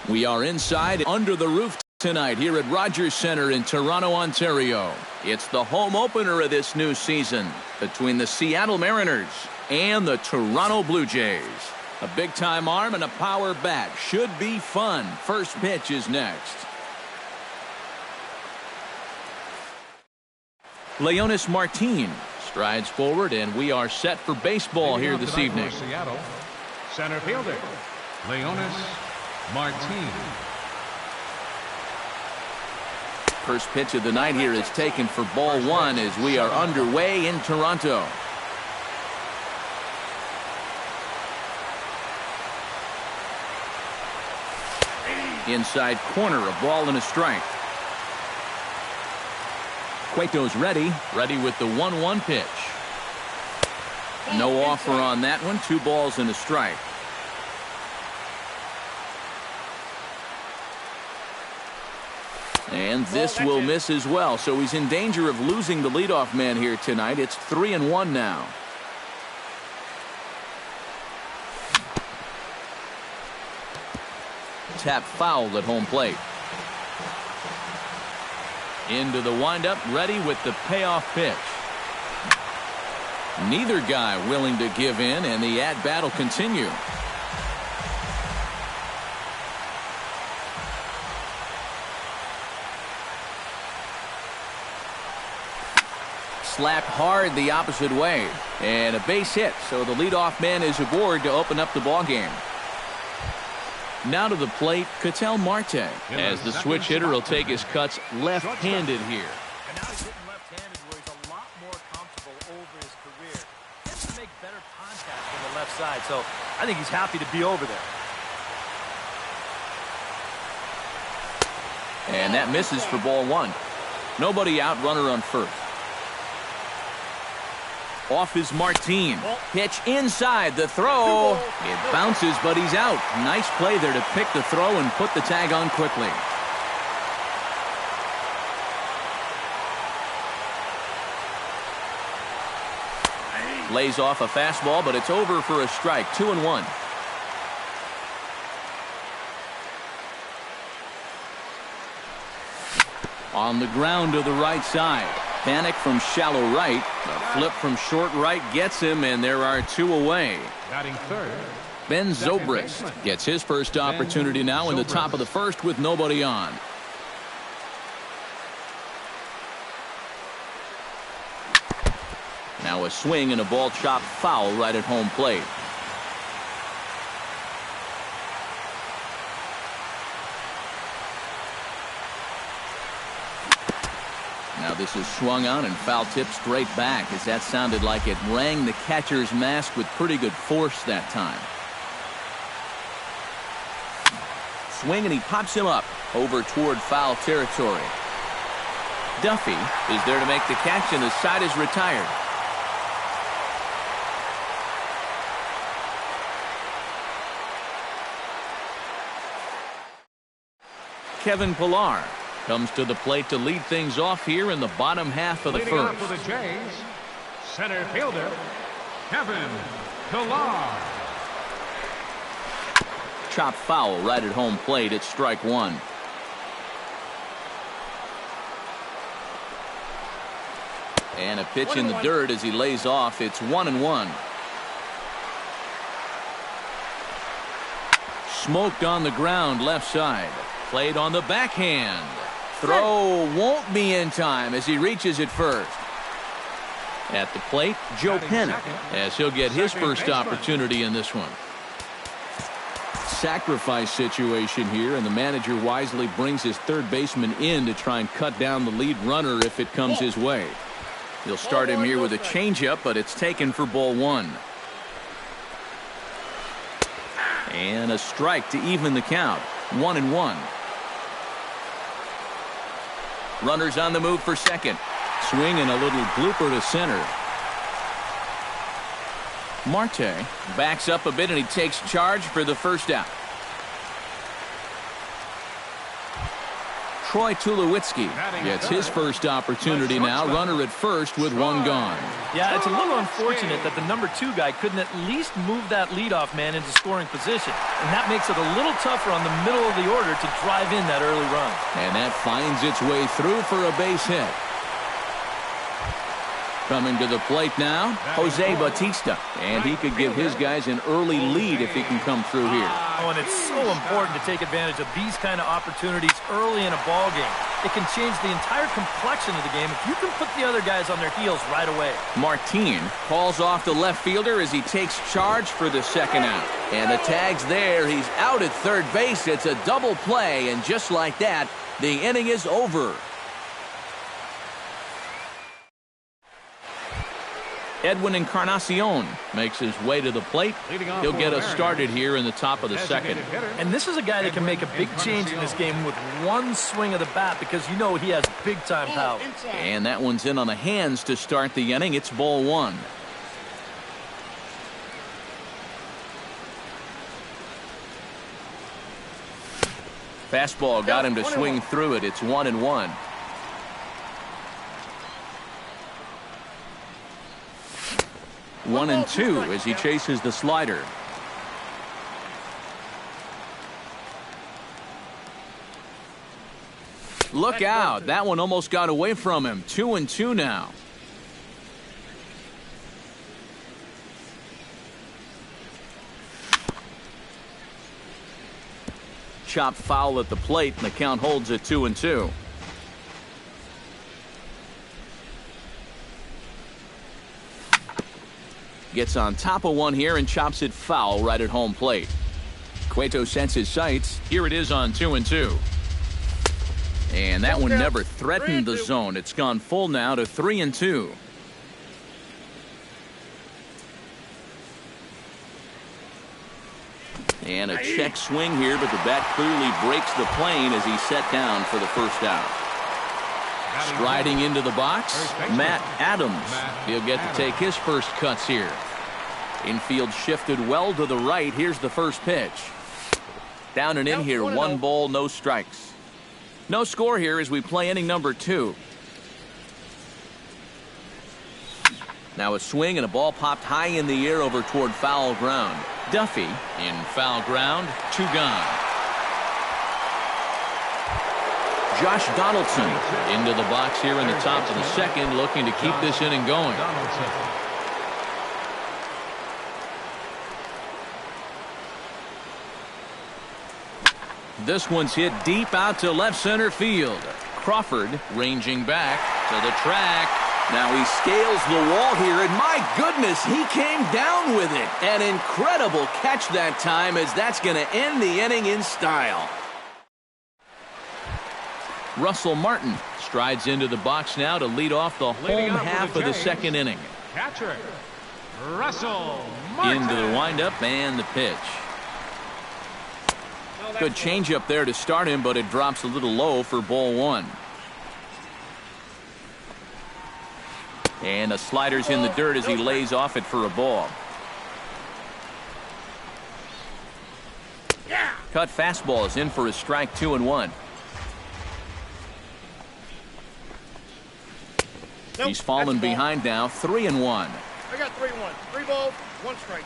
We are inside under the roof tonight here at Rogers Centre in Toronto, Ontario. It's the home opener of this new season between the Seattle Mariners and the Toronto Blue Jays. A big-time arm and a power bat. Should be fun. First pitch is next. LEONYS Martin strides forward, and we are set for baseball here this evening. Seattle, center fielder, LEONYS Martin. First pitch of the night here is taken for ball one as we are underway in Toronto. Inside corner, a ball and a strike. Cueto's ready with the 1-1 pitch. No offer on that one. 2 balls and a strike. And this will miss as well, so he's in danger of losing the leadoff man here tonight. It's 3-1 now. Tap foul at home plate. Into the windup, ready with the payoff pitch. Neither guy willing to give in, and the at-bat will continue. Slapped hard the opposite way, and a base hit, so the leadoff man is aboard to open up the ballgame. Now to the plate, KETEL MARTE, as the switch hitter will take his cuts left-handed here. And now he's hitting left-handed where he's a lot more comfortable over his career. He tends to make better contact on the left side, so I think he's happy to be over there. And that misses for ball one. Nobody out, runner on first. Off is Martin. Pitch inside. The throw. It bounces, but he's out. Nice play there to pick the throw and put the tag on quickly. Lays off a fastball, but it's over for a strike. 2-1. On the ground to the right side. Panik from shallow right. A flip from short right gets him, and there are 2 away. Batting third, ZOBRIST gets his first opportunity now in the top of the first with nobody on. Now a swing and a ball chopped foul right at home plate. Now this is swung on and foul tip straight back, as that sounded like it rang the catcher's mask with pretty good force that time. Swing, and he pops him up over toward foul territory. Duffy is there to make the catch, and the side is retired. Kevin Pillar comes to the plate to lead things off here in the bottom half of the leading first. up for the Jays, center fielder, Kevin Pillar. Chop foul right at home plate. It's strike one. And a pitch in the dirt as he lays off. It's 1-1. Smoked on the ground left side. Played on the backhand. Throw won't be in time as he reaches it first. At the plate, Joe Panik, as he'll get his first opportunity in this one. Sacrifice situation here, and the manager wisely brings his third baseman in to try and cut down the lead runner if it comes his way. He'll start him here with a changeup, but it's taken for ball one. And a strike to even the count. 1-1. Runners on the move for second. Swing and a little blooper to center. Marte backs up a bit, and he takes charge for the first out. Troy Tulowitzki gets his first opportunity now. Runner at first with one gone. Yeah, it's a little unfortunate that the number 2 guy couldn't at least move that leadoff man into scoring position. And that makes it a little tougher on the middle of the order to drive in that early run. And that finds its way through for a base hit. Coming to the plate now, Jose Bautista. And he could give his guys an early lead if he can come through here. Oh, and it's so important to take advantage of these kind of opportunities early in a ball game. It can change the entire complexion of the game if you can put the other guys on their heels right away. Martin calls off the left fielder as he takes charge for the second out. And the tag's there. He's out at third base. It's a double play, and just like that, the inning is over. Edwin Encarnacion makes his way to the plate. He'll get us started here in the top of the second. And this is a guy that can make a big change in this game with one swing of the bat because you know he has big-time power. And that one's in on the hands to start the inning. It's ball 1. Fastball got him to swing through it. It's 1-1. One and two as he chases the slider. Look out. That one almost got away from him. 2-2 now. Chopped foul at the plate, and the count holds at 2-2. Gets on top of one here and chops it foul right at home plate. Cueto sets his sights. Here it is on 2-2. And that one never threatened the zone. It's gone full now to 3-2. And a check swing here, but the bat clearly breaks the plane as he's set down for the first out. Striding into the box, Matt Adams. He'll get to take his first cuts here. Infield shifted well to the right. Here's the first pitch. Down and in here, 1 ball, no strikes. No score here as we play inning number 2. Now a swing and a ball popped high in the air over toward foul ground. Duffy in foul ground, 2 gone. Josh Donaldson into the box here in the top of the second, looking to keep this inning going. This one's hit deep out to left center field. Crawford ranging back to the track. Now he scales the wall here, and my goodness, he came down with it. An incredible catch that time, as that's going to end the inning in style. Russell Martin strides into the box now to lead off the home half of the second inning. Catcher, Russell Martin. Into the windup and the pitch. Good changeup there to start him, but it drops a little low for ball 1. And the slider's in the dirt as he lays off it for a ball. Cut fastball is in for a strike, 2-1. He's fallen behind now, 3-1. I got 3-1. 3 balls, 1 strike.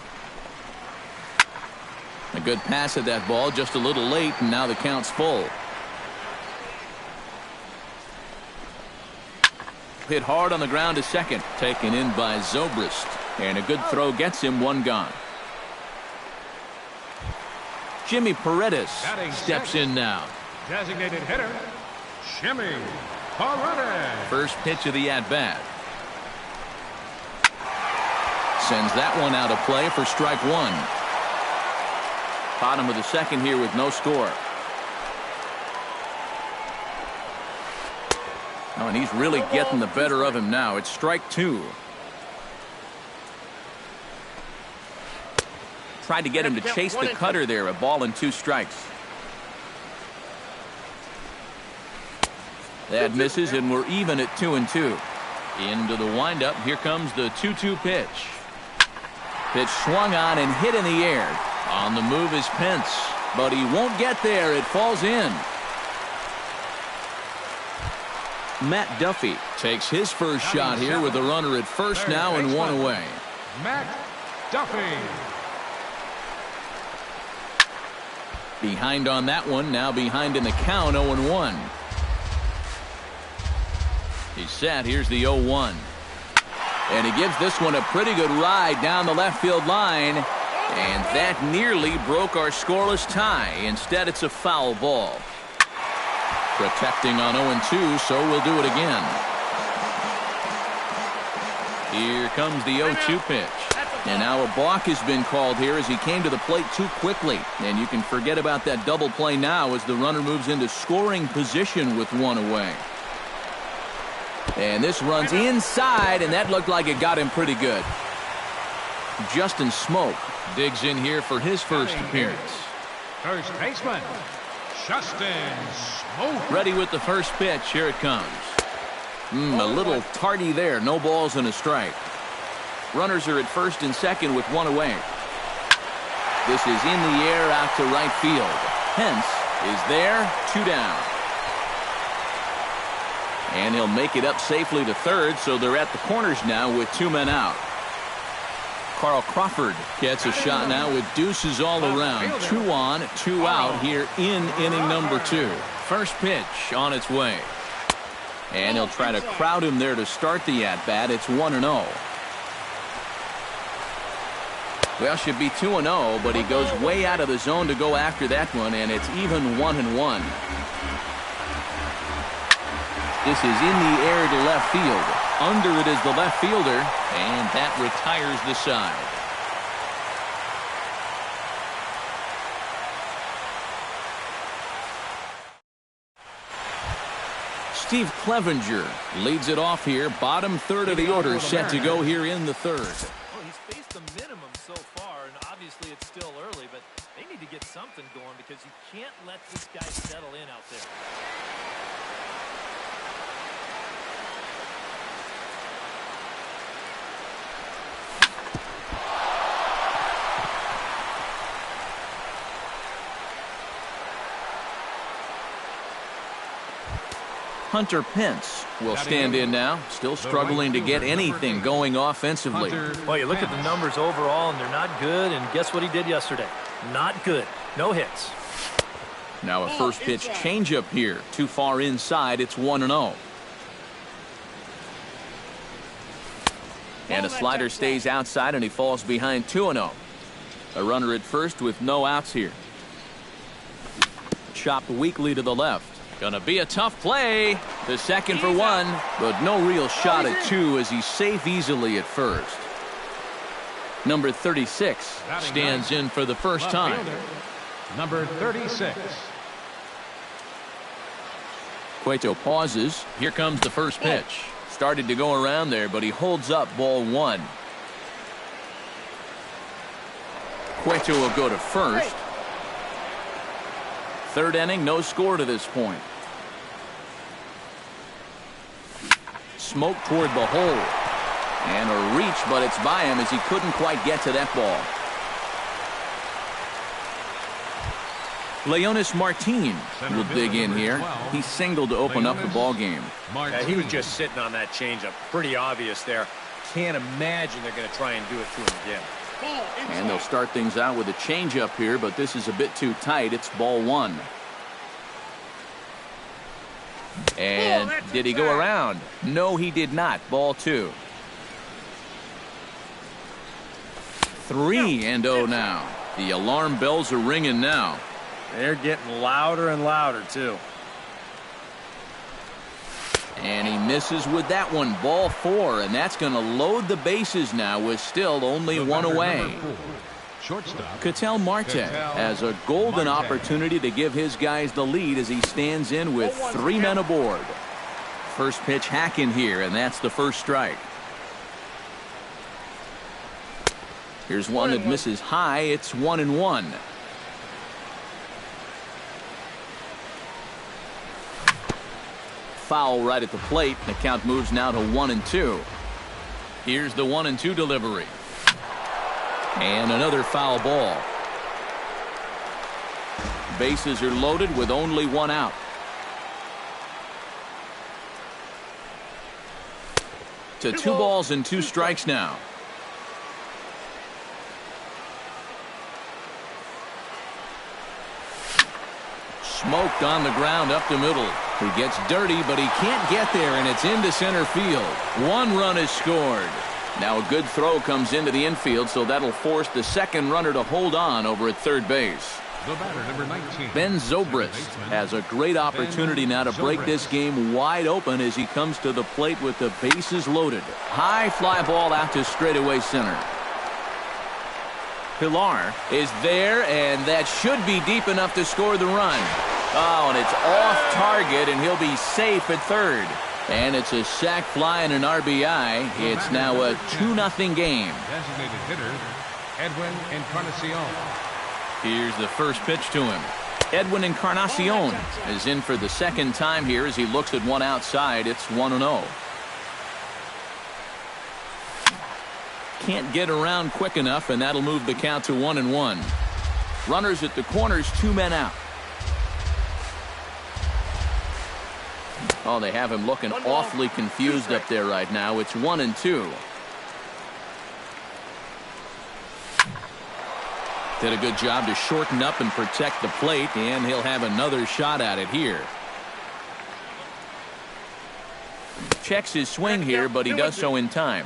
A good pass at that ball, just a little late, and now the count's full. Hit hard on the ground to second, taken in by ZOBRIST, and a good throw gets him 1 gone. Jimmy Paredes steps in now. Designated hitter, Jimmy Paredes. First pitch of the at-bat. Sends that one out of play for strike 1. Bottom of the second here with no score. Oh, and he's really getting the better of him now. It's strike 2. Tried to get him to chase the cutter there. A ball and 2 strikes. That misses, and we're even at 2-2. Into the windup. Here comes the 2-2 pitch. Pitch swung on and hit in the air. On the move is Pence, but he won't get there. It falls in. Matt Duffy takes his first shot here with the runner at first now and one away. Matt Duffy. Behind on that one, now behind in the count, 0-1. He's set. Here's the 0-1. And he gives this one a pretty good ride down the left field line. And that nearly broke our scoreless tie. Instead, it's a foul ball. Protecting on 0-2, so we'll do it again. Here comes the 0-2 pitch. And now a balk has been called here as he came to the plate too quickly. And you can forget about that double play now as the runner moves into scoring position with one away. And this runs inside, and that looked like it got him pretty good. Justin SMOAK digs in here for his first appearance. First baseman, Justin SMOAK. Ready with the first pitch. Here it comes. A little tardy there. No balls and a strike. Runners are at first and second with one away. This is in the air out to right field. Pence is there, 2 down. And he'll make it up safely to third, so they're at the corners now with 2 men out. CRAWFORD gets a shot now with deuces all around. 2 on, 2 out here in inning number 2. First pitch on its way. And he'll try to crowd him there to start the at-bat. It's 1-0. Well, should be 2-0, but he goes way out of the zone to go after that one, and it's even 1-1. This is in the air to left field. Under it is the left fielder, and that retires the side. Steve Clevenger leads it off here. Bottom third of the order set to go here in the third. Well, he's faced the minimum so far, and obviously it's still early, but they need to get something going because you can't let this guy settle in out there. Hunter Pence will stand in now, still struggling to get anything going offensively. Well, you look at the numbers overall, and they're not good, and guess what he did yesterday? Not good. No hits. Now a first pitch changeup here. Too far inside. It's 1-0. And a slider stays outside, and he falls behind 2-0. A runner at first with no outs here. Chopped weakly to the left. Gonna be a tough play. The second for 1, but no real shot at 2 as he's safe easily at first. Number 36 stands in for the first time. Number 36. Cueto pauses. Here comes the first pitch. Started to go around there, but he holds up ball 1. Cueto will go to first. Third inning, no score to this point. Smoke toward the hole. And a reach, but it's by him as he couldn't quite get to that ball. LEONYS Martin will dig in here. He singled to open up the ball game. Yeah, he was just sitting on that changeup. Pretty obvious there. Can't imagine they're going to try and do it to him again. And they'll start things out with a changeup here, but this is a bit too tight. It's ball 1. And did he go around? No, he did not. Ball 2. 3-0 now. The alarm bells are ringing now. They're getting louder and louder, too. And he misses with that one. Ball 4, and that's going to load the bases now with still only 1 away. KETEL MARTE has a golden opportunity to give his guys the lead as he stands in with 3 men aboard. First pitch hack in here, and that's the first strike. Here's one that misses high. It's 1-1. Foul right at the plate. The count moves now to 1-2. Here's the 1-2 delivery. And another foul ball. Bases are loaded with only 1 out. to 2 balls and 2 strikes now. Smoked on the ground up the middle. He gets dirty, but he can't get there, and it's into center field. 1 run is scored. Now a good throw comes into the infield, so that'll force the second runner to hold on over at third base. The batter, number 19. Ben Zobrist has a great opportunity now to break this game wide open as he comes to the plate with the bases loaded. High fly ball out to straightaway center. Pilar is there, and that should be deep enough to score the run. Oh, and it's off target, and he'll be safe at third. And it's a sac fly and an RBI. It's now a 2-0 game. Designated hitter, Edwin Encarnacion. Here's the first pitch to him. Edwin Encarnacion is in for the second time here as he looks at one outside. It's 1-0. Can't get around quick enough, and that'll move the count to 1-1. Runners at the corners, 2 men out. Oh, they have him looking awfully confused up there right now. It's 1-2. Did a good job to shorten up and protect the plate, and he'll have another shot at it here. Checks his swing here, but he does so in time.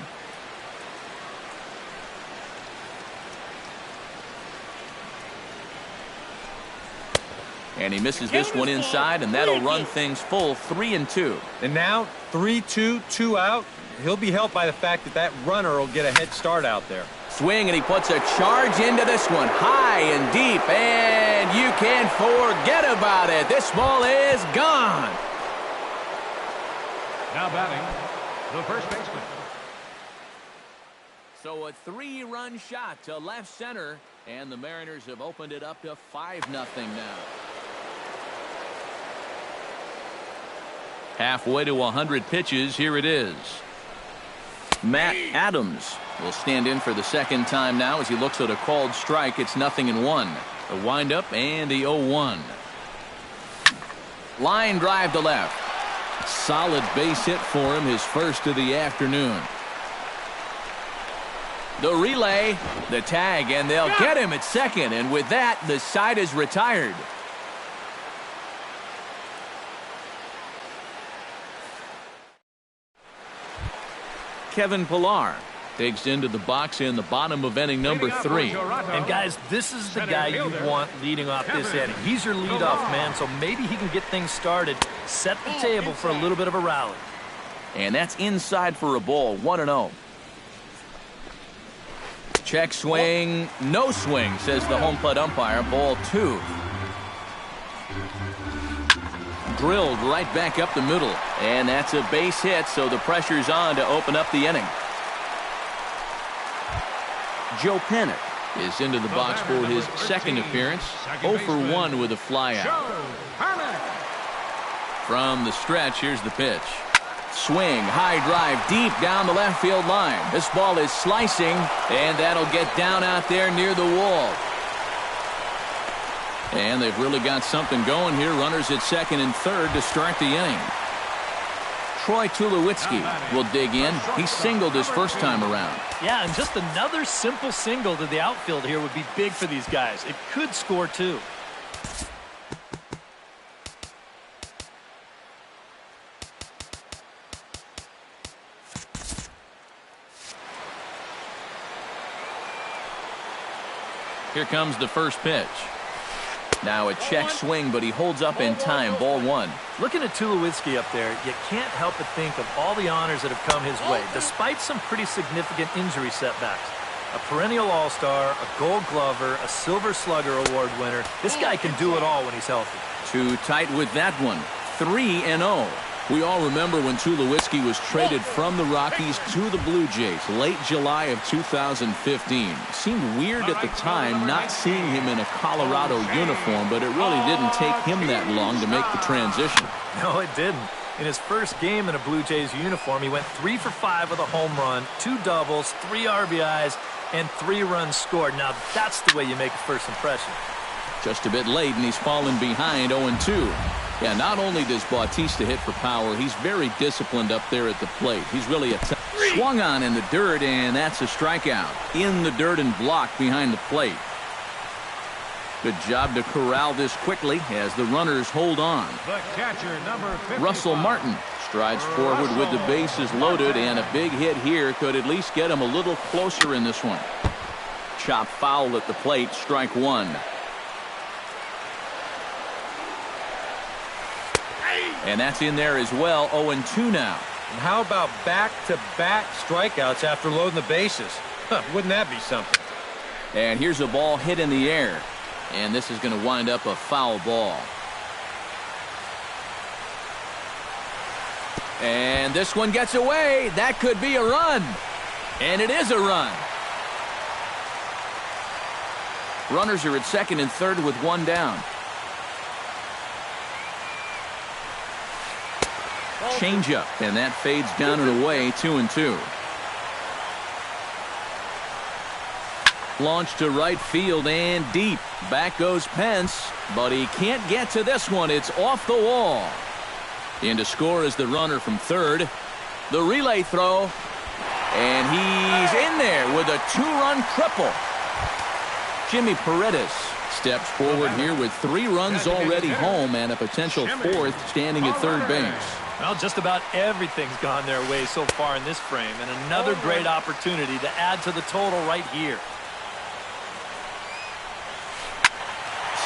And he misses this one inside, and that'll run things full 3-2. And now 3-2, 2 out. He'll be helped by the fact that that runner will get a head start out there. Swing, and he puts a charge into this one, high and deep, and you can't forget about it. This ball is gone. Now batting, the first baseman. So a 3-run shot to left center, and the Mariners have opened it up to 5-0 now. Halfway to 100 pitches, here it is. Matt Adams will stand in for the second time now as he looks at a called strike. It's 0-1. A windup and the 0-1. Line drive to left. Solid base hit for him, his first of the afternoon. The relay, the tag, and they'll get him at second. And with that, the side is retired. Kevin Pillar digs into the box in the bottom of inning number 3. And guys, this is the guy you want leading off this inning. He's your leadoff man, so maybe he can get things started, set the table for a little bit of a rally. And that's inside for a ball, 1-0. Check swing, no swing, says the home plate umpire. Ball 2. Drilled right back up the middle, and that's a base hit, so the pressure's on to open up the inning. Joe Panik is into the box for his second appearance. 0 for 1 with a flyout. From the stretch, here's the pitch. Swing, high drive, deep down the left field line. This ball is slicing, and that'll get down out there near the wall. And they've really got something going here. Runners at second and third to start the inning. Troy Tulowitzki will dig in. He singled his first time around. Yeah, and just another simple single to the outfield here would be big for these guys. It could score too. Here comes the first pitch. Now a check swing, but he holds up in time. Ball 1. Looking at Tulowitzki up there, you can't help but think of all the honors that have come his way, despite some pretty significant injury setbacks. A perennial all-star, a gold glover, a silver slugger award winner. This guy can do it all when he's healthy. Too tight with that one. 3-0. We all remember when Tulowitzki was traded from the Rockies to the Blue Jays late July of 2015. Seemed weird at the time not seeing him in a Colorado uniform, but it really didn't take him that long to make the transition. No, it didn't. In his first game in a Blue Jays uniform, he went 3 for 5 with a home run, 2 doubles, 3 RBIs, and 3 runs scored. Now, that's the way you make a first impression. Just a bit late, and he's fallen behind 0-2. Yeah, not only does Bautista hit for power, he's very disciplined up there at the plate. He's really swung on in the dirt, and that's a strikeout. In the dirt and blocked behind the plate. Good job to corral this quickly as the runners hold on. The catcher, number 55. Russell Martin strides forward with the bases loaded, and a big hit here could at least get him a little closer in this one. Chop foul at the plate, strike one. And that's in there as well, 0-2 now. And how about back-to-back strikeouts after loading the bases? Wouldn't that be something? And here's a ball hit in the air. And this is going to wind up a foul ball. And this one gets away. That could be a run. And it is a run. Runners are at second and third with one down. Changeup, and that fades down and away, 2-2. Launched to right field and deep. Back goes Pence, but he can't get to this one. It's off the wall. In to score is the runner from third. The relay throw, and he's in there with a two-run triple. Jimmy Paredes steps forward here with 3 runs already home and a potential 4th standing at third base. Well, just about everything's gone their way so far in this frame, and another great opportunity to add to the total right here.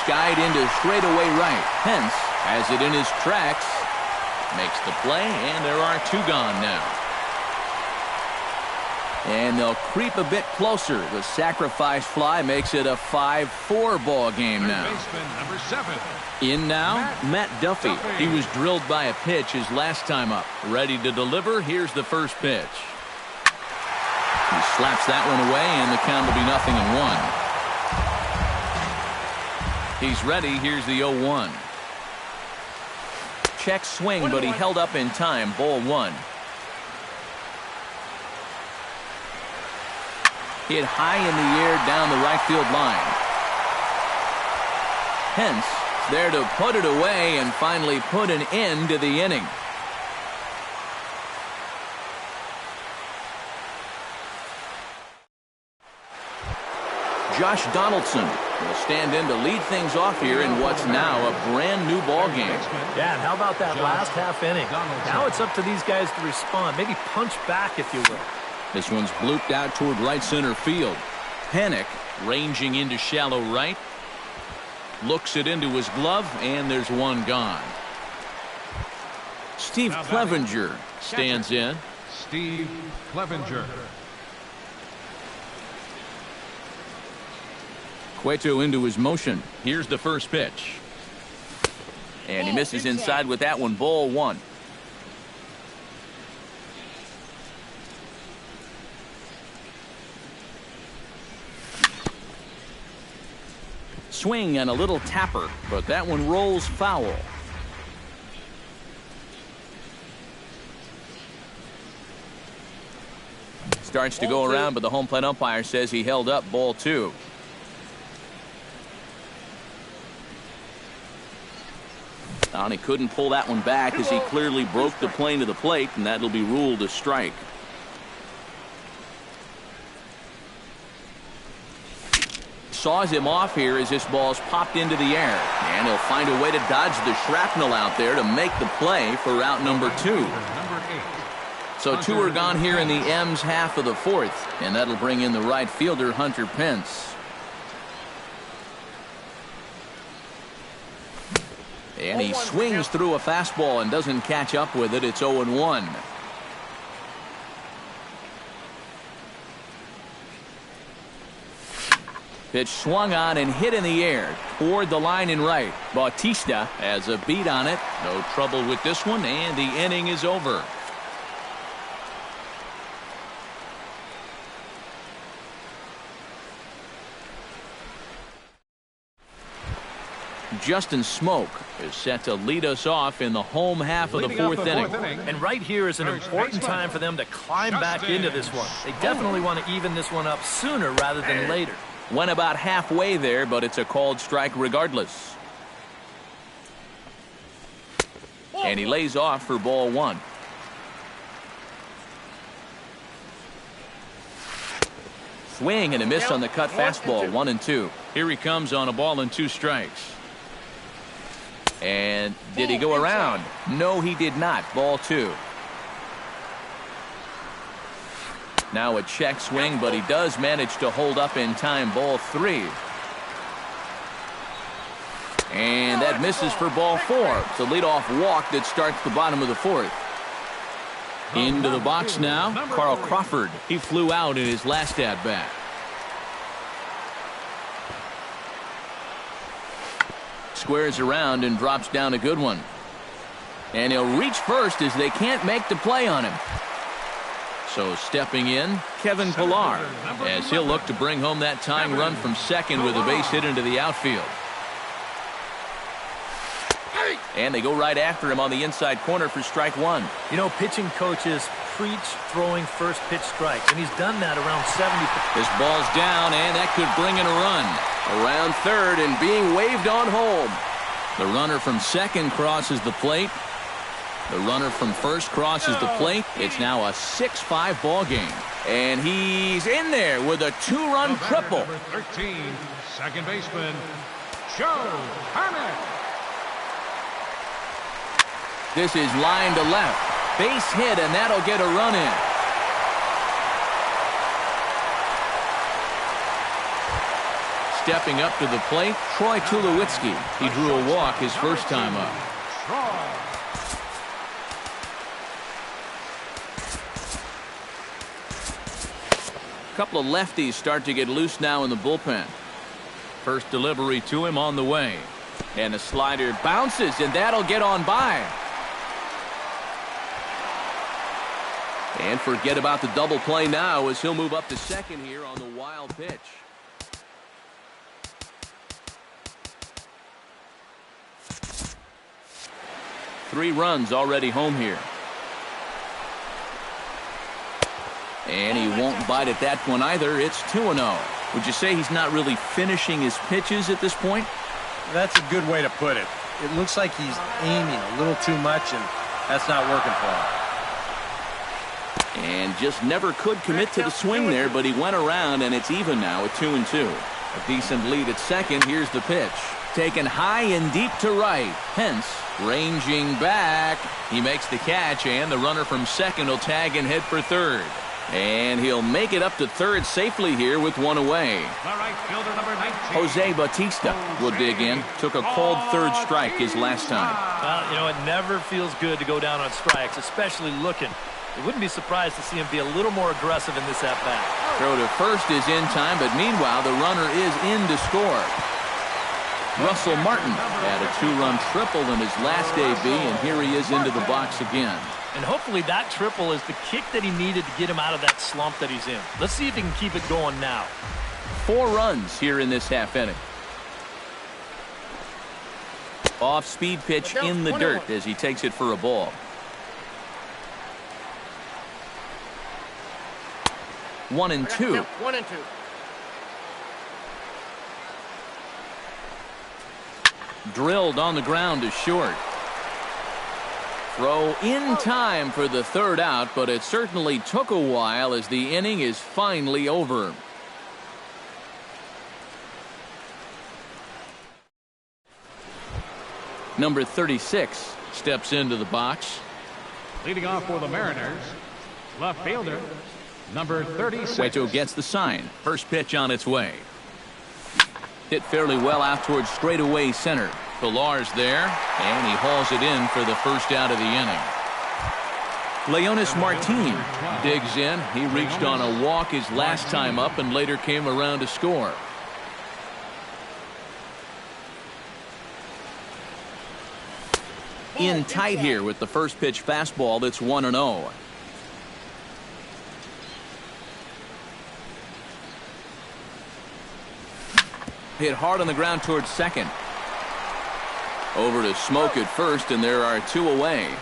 Skied into straightaway right. Pence has it in his tracks. Makes the play, and there are 2 gone now. And they'll creep a bit closer. The sacrifice fly makes it a 5-4 ball game now. Number 7. In now, Matt Duffy. He was drilled by a pitch his last time up. Ready to deliver. Here's the first pitch. He slaps that one away, and the count will be 0-1. He's ready. Here's the 0-1. Check swing, but he held up in time. Ball 1. Hit high in the air down the right field line. Pence there to put it away and finally put an end to the inning. Josh Donaldson will stand in to lead things off here in what's now a brand new ball game. Yeah, and how about that last half inning? Now it's up to these guys to respond. Maybe punch back, if you will. This one's blooped out toward right center field. PANIK ranging into shallow right. Looks it into his glove, and there's one gone. Steve Clevenger stands in. Steve Clevenger. Cueto into his motion. Here's the first pitch. And he misses inside with that one. Ball 1. Swing and a little tapper, but that one rolls foul. Starts to go around, but the home plate umpire says he held up. Ball 2. And he couldn't pull that one back as he clearly broke the plane of the plate, and that'll be ruled a strike. Saws him off here as this ball's popped into the air, and he'll find a way to dodge the shrapnel out there to make the play for out number 2. So 2 are gone here in the M's half of the 4th, and that'll bring in the right fielder Hunter Pence. And he swings through a fastball and doesn't catch up with it. It's 0-1. Pitch swung on and hit in the air toward the line in right. Bautista has a beat on it. No trouble with this one, and the inning is over. Justin SMOAK is set to lead us off in the home half of the 4th inning. And right here is an important time for them to climb back into this one. They definitely want to even this one up sooner rather than later. Went about halfway there, but it's a called strike regardless. And he lays off for ball 1. Swing and a miss on the cut fastball, 1-2. Here he comes on a ball and 2 strikes. And did he go around? No, he did not. Ball 2. Now a check swing, but he does manage to hold up in time. Ball 3. And that misses for ball 4. It's a leadoff walk that starts the bottom of the 4th. Into the box now, Carl Crawford. He flew out in his last at-bat. Squares around and drops down a good one. And he'll reach first as they can't make the play on him. So stepping in, Kevin Pillar, as he'll look to bring home that tying run from second with a base hit into the outfield. And they go right after him on the inside corner for strike 1. You know, pitching coaches preach throwing first pitch strikes, and he's done that around 70%. This ball's down, and that could bring in a run. Around third and being waved on home. The runner from second crosses the plate. The runner from first crosses the plate. It's now a 6-5 ball game. And he's in there with a 2-run triple. Number 13, second baseman, Joe PANIK. This is line to left. Base hit, and that'll get a run in. Stepping up to the plate, Troy Tulowitzki. He drew a walk his first time up. A couple of lefties start to get loose now in the bullpen. First delivery to him on the way. And the slider bounces, and that'll get on by. And forget about the double play now as he'll move up to second here on the wild pitch. Three runs already home here. And he won't bite at that one either. It's 2-0. Would you say he's not really finishing his pitches at this point? That's a good way to put it. It looks like he's aiming a little too much, and that's not working for him. And just never could commit to the swing there, but he went around, and it's even now at 2-2. A decent lead at second. Here's the pitch. Taken high and deep to right. Pence ranging back. He makes the catch, and the runner from second will tag and head for third. And he'll make it up to third safely here with one away. The right fielder, number 19. Jose Bautista will dig in. Took a cold third strike his last time. Well, you know, it never feels good to go down on strikes, especially looking. I wouldn't be surprised to see him be a little more aggressive in this at-bat. Throw to first is in time, but meanwhile, the runner is in to score. Russell Martin had a 2-run triple in his last AB, and here he is into the box again. And hopefully that triple is the kick that he needed to get him out of that slump that he's in. Let's see if he can keep it going now. 4 runs here in this half inning. Off-speed pitch in the dirt as he takes it for a ball. 1-2. 1-2. Drilled on the ground to short. Throw in time for the third out, but it certainly took a while as the inning is finally over. Number 36 steps into the box. Leading off for the Mariners, left fielder, number 36. Cueto gets the sign. First pitch on its way. Hit fairly well out towards straightaway center. Pillar's there, and he hauls it in for the first out of the inning. LEONYS Martin digs in. He reached on a walk his last time up and later came around to score. In tight here with the first pitch fastball that's 1-0. Hit hard on the ground towards second. Over to SMOAK at first, and there are 2 away.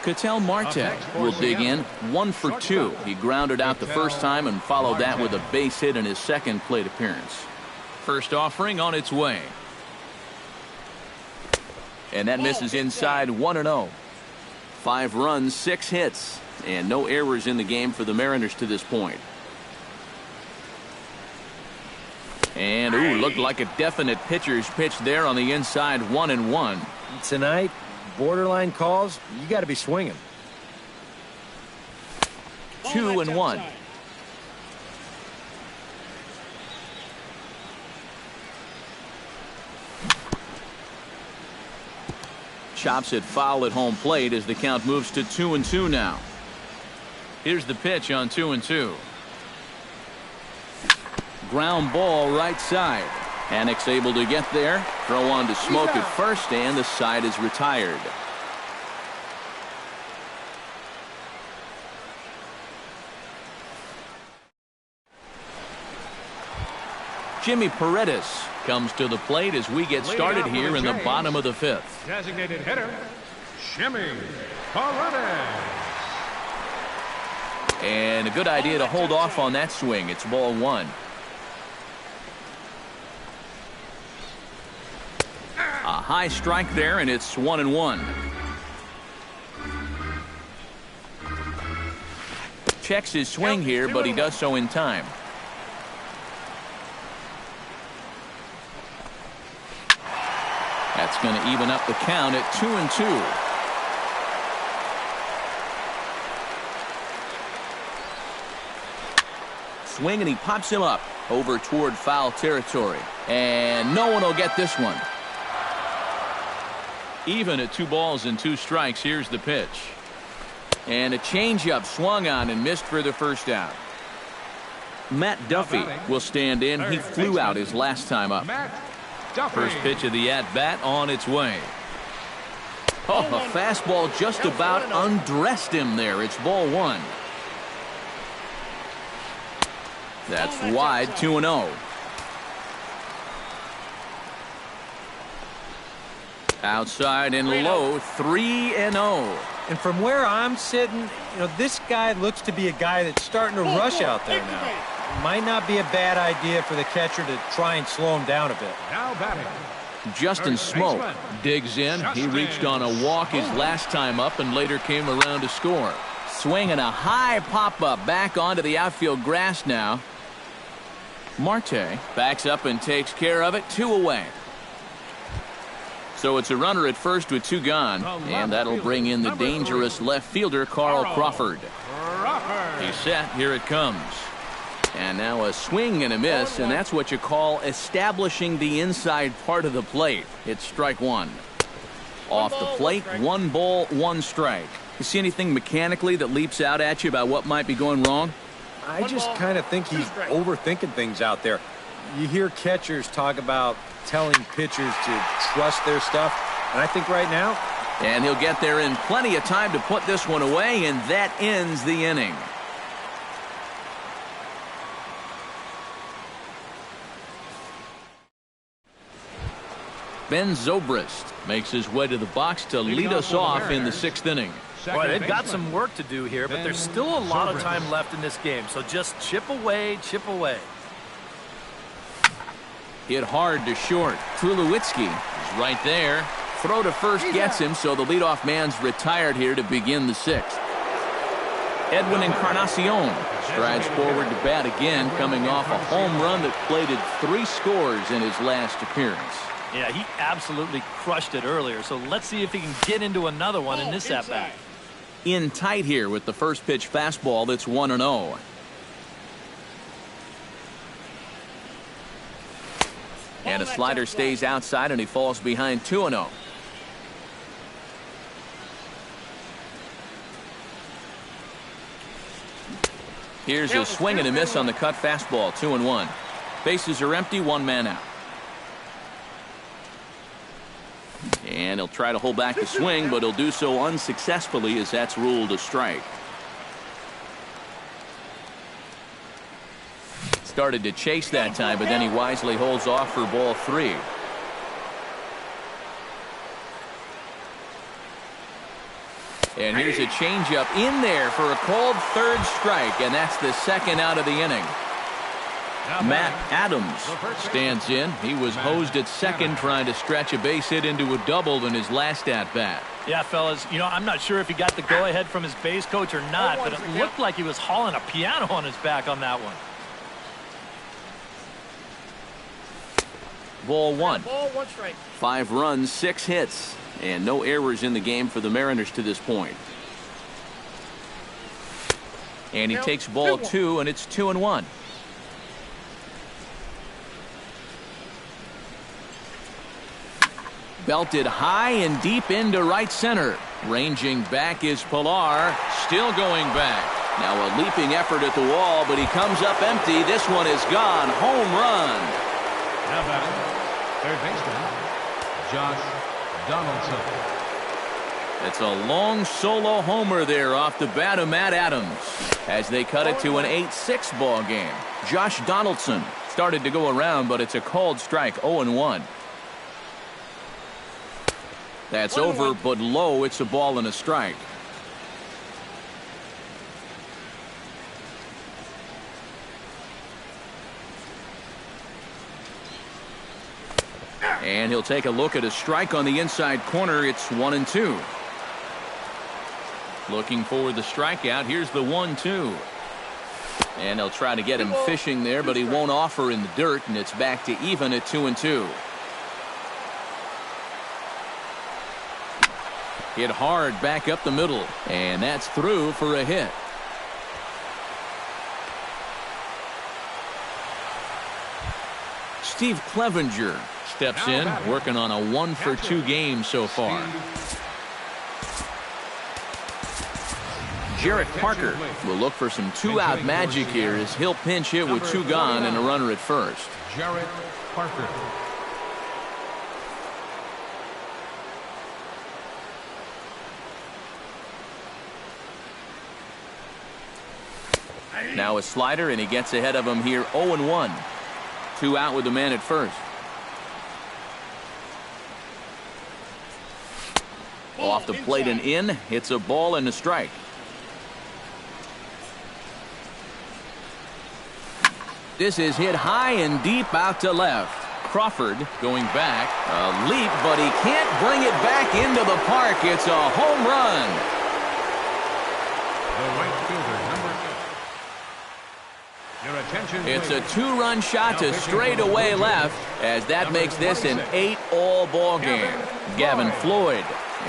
KETEL MARTE will dig in. 1 for 2. He grounded out the first time and followed that with a base hit in his second plate appearance. First offering on its way. And that misses inside 1-0. 5 runs, 6 hits, and no errors in the game for the Mariners to this point. And, ooh, looked like a definite pitcher's pitch there on the inside, 1-1. Tonight, borderline calls, you got to be swinging. 2-1. Chops it foul at home plate as the count moves to 2-2 now. Here's the pitch on 2-2. Ground ball right side. Panik's able to get there. Throw on to Smoke at first, and the side is retired. Jimmy Paredes comes to the plate as we get started here in the bottom of the 5th. Designated hitter, Jimmy Paredes. And a good idea to hold off on that swing. It's ball 1. A high strike there, and it's 1-1. Checks his swing here, but he does so in time. That's going to even up the count at 2-2. Swing, and he pops him up over toward foul territory. And no one will get this one. Even at 2 balls and 2 strikes, here's the pitch. And a changeup swung on and missed for the first out. Matt Duffy will stand in. He flew out his last time up. First pitch of the at-bat on its way. Oh, a fastball just about undressed him there. It's ball 1. That's wide, 2-0. Outside and low, 3-0. And from where I'm sitting, this guy looks to be a guy that's starting to rush out there now. Might not be a bad idea for the catcher to try and slow him down a bit. Now batting, Justin Smoke digs in. He reached on a walk his last time up and later came around to score. Swinging a high pop-up back onto the outfield grass now. Marte backs up and takes care of it. 2 away. So it's a runner at first with 2 gone, and that'll bring in the dangerous left fielder, Carl Crawford. He's set. Here it comes. And now a swing and a miss, and that's what you call establishing the inside part of the plate. It's strike 1. Off the plate, 1 ball, 1 strike. You see anything mechanically that leaps out at you about what might be going wrong? I just kind of think he's overthinking things out there. You hear catchers talk about telling pitchers to trust their stuff, and I think right now. And he'll get there in plenty of time to put this one away, and that ends the inning. Ben Zobrist makes his way to the box to lead us off in the 6th inning. Boy, they've got some work to do here, but there's still a lot of time left in this game, so just chip away, chip away. Hit hard to short. Tulowitzki is right there. Throw to first gets him, so the leadoff man's retired here to begin the 6th. EDWIN Encarnacion strides forward to bat again, coming off a home run that plated 3 scores in his last appearance. Yeah, he absolutely crushed it earlier, so let's see if he can get into another one in this at-bat. In tight here with the first pitch fastball that's 1-0. And a slider stays outside, and he falls behind 2-0. Here's a swing and a miss on the cut fastball, 2-1. Bases are empty, 1 man out. And he'll try to hold back the swing, but he'll do so unsuccessfully as that's ruled a strike. Started to chase that time, but then he wisely holds off for ball 3. And here's a changeup in there for a called 3rd strike, and that's the 2nd out of the inning. Matt Adams stands in. He was hosed at second trying to stretch a base hit into a double in his last at-bat. Yeah, fellas, you know, I'm not sure if he got the go-ahead from his base coach or not, but it looked like he was hauling a piano on his back on that one. Ball one. Ball, 1 strike. 5 runs, 6 hits, and no errors in the game for the Mariners to this point. And he takes ball 2, and it's 2-1. Belted high and deep into right center. Ranging back is Pilar, still going back. Now a leaping effort at the wall, but he comes up empty. This one is gone. Home run. Now batting, third baseman, Josh Donaldson. It's a long solo homer there off the bat of Matt Adams as they cut it to an 8-6 ball game. Josh Donaldson started to go around, but it's a called strike. 0-1. That's over, but low. It's a ball and a strike. And he'll take a look at a strike on the inside corner. It's 1-2. Looking for the strikeout. Here's the 1-2. And they'll try to get him fishing there, but he won't offer in the dirt, and it's back to even at 2-2. Hit hard back up the middle, and that's through for a hit. Steve Clevenger steps in, working on a 1-for-2 game so far. Jarrett Parker will look for some 2-out magic here as he'll pinch hit with 2 gone and a runner at first. Jarrett Parker. Now a slider, and he gets ahead of him here. 0-1. 2 out with the man at first. Off the plate and in. Hits a ball and a strike. This is hit high and deep out to left. Crawford going back. A leap, but he can't bring it back into the park. It's a home run. The right fielder, number 8. Your attention, It's a please. 2-run shot to straightaway left as that makes this an 8-all ball game. Gavin Floyd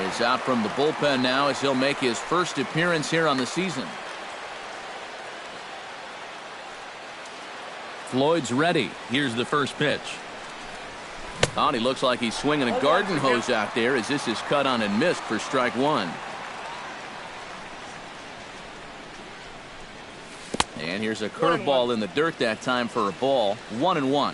is out from the bullpen now as he'll make his first appearance here on the season. Floyd's ready. Here's the first pitch. Oh, he looks like he's swinging a garden hose out there as this is cut on and missed for strike 1. And here's a curveball in the dirt that time for a ball. 1-1.